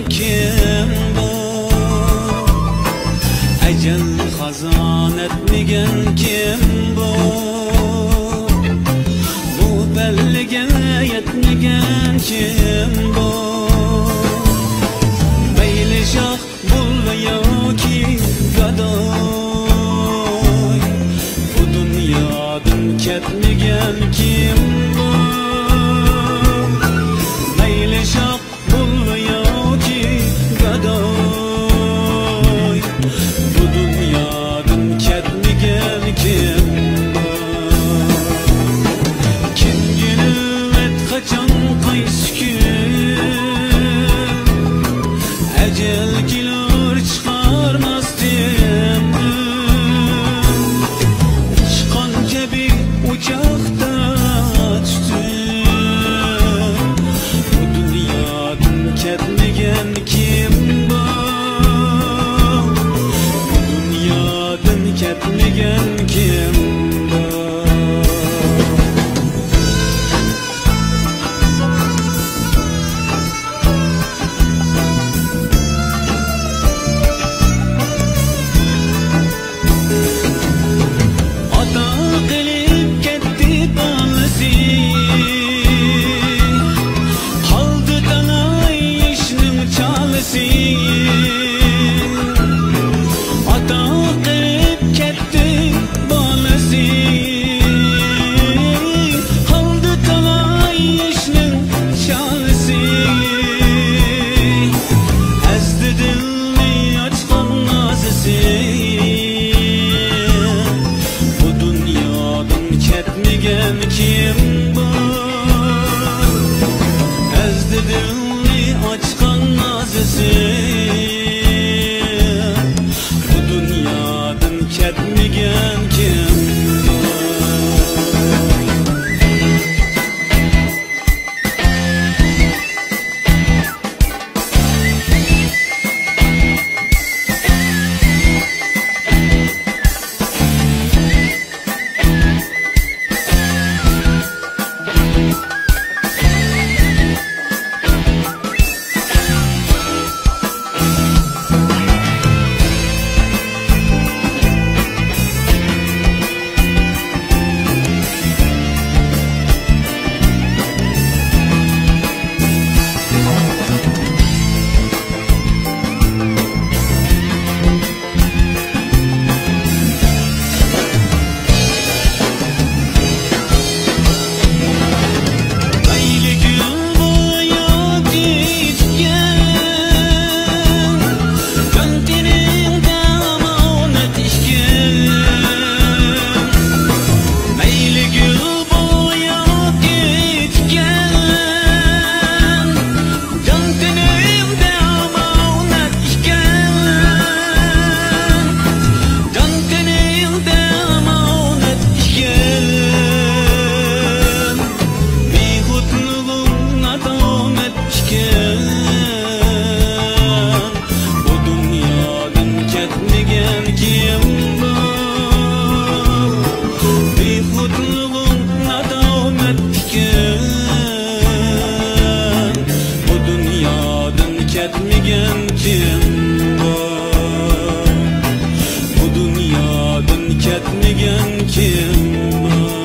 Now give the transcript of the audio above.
kim bu? Ecel hazan etmegen kim bu? Bu bellige yetmegen kim bu? Meyli şah bul ve yoki gadoy, bu dünyadan ketmegen kim bu? Meyli şah bul ve yoki gadoy, bu dünyadan ketmegen kim bu? Kim günü et kaçan kayıs gün, ecel kilur çıkarmaz diyemdim. Çıkan cebi uçakta düştüm. Bu dünyadan ketmegen kim bu? Bu dünyadan ketmegen kim bu? Kim bu? Ezdi dilni açkan nazisi, bu dünyadan ketmegen kim bu? Ketmegen kim bu? Bu dünyadan ketmegen kim bu?